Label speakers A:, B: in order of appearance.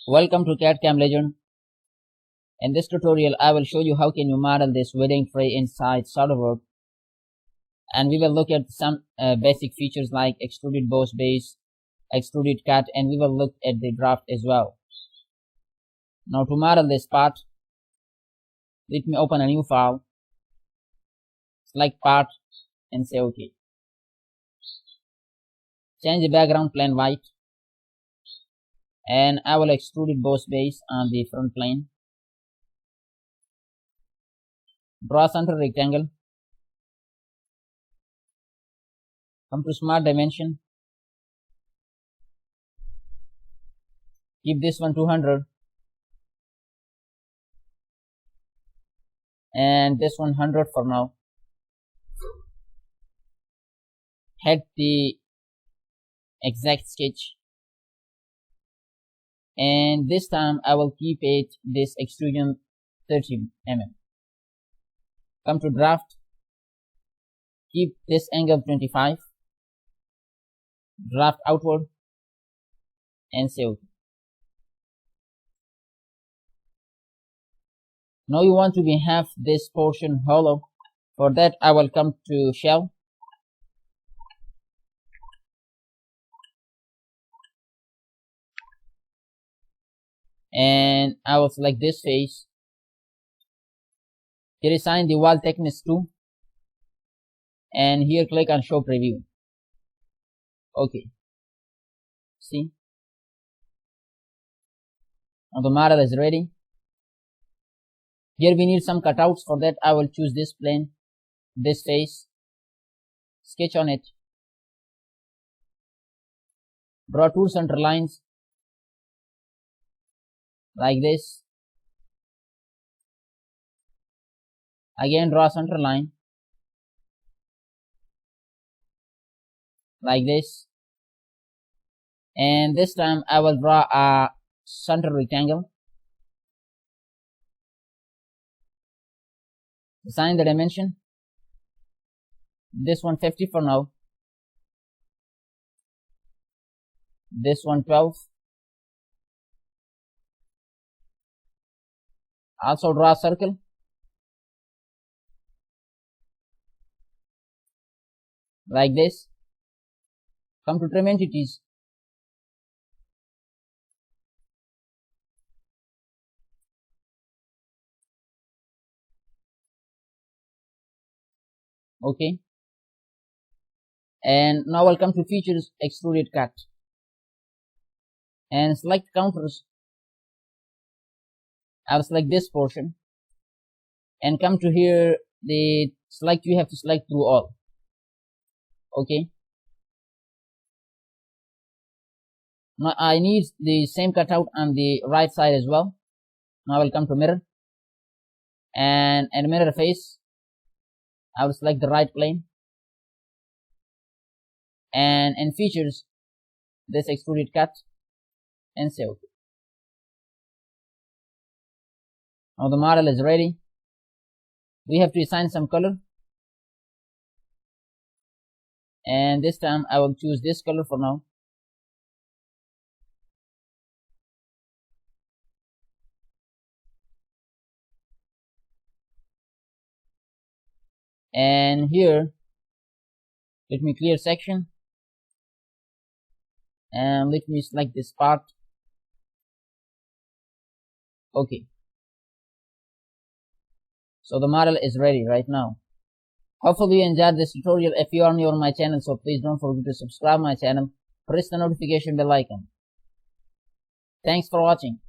A: Welcome to CAD/CAM Legend. In this tutorial, I will show you how can you model this wedding tray inside SolidWorks, and we will look at some basic features like extruded boss base, extruded cut, and we will look at the draft as well. Now to model this part, let me open a new file, select part, and say OK. Change the background plane white, and I will extrude boss base on the front plane. Draw center rectangle. Come to smart dimension. Keep this one 200 and this one 100 for now. Head the exact sketch, and this time I will keep it this extrusion 30 mm. Come to draft, keep this angle 25, draft outward, and say OK. Now you want to have this portion hollow. For that I will come to shell, and I will select this face. Here assign the wall thickness 2, and here click on show preview. OK. See, now the model is ready. Here we need some cutouts. For that I will choose this plane, this face, sketch on it, draw two center lines like this. Again draw center line like this, and this time I will draw a center rectangle. Assign the dimension, this one 50 for now, this one 12. Also draw a circle like this. Come to trim entities, OK, and now I'll come to features, extruded cut, and select counters. I'll select this portion and come to here, the select, you have to select through all. OK, now I need the same cutout on the right side as well. Now I will come to mirror, and mirror face, I will select the right plane, and in features this extruded cut, and say OK. Now the model is ready. We have to assign some color, and this time I will choose this color for now. And here let me clear section, and let me select this part. OK. So the model is ready right now. Hopefully you enjoyed this tutorial. If you are new on my channel, so please don't forget to subscribe my channel, press the notification bell icon. Thanks for watching.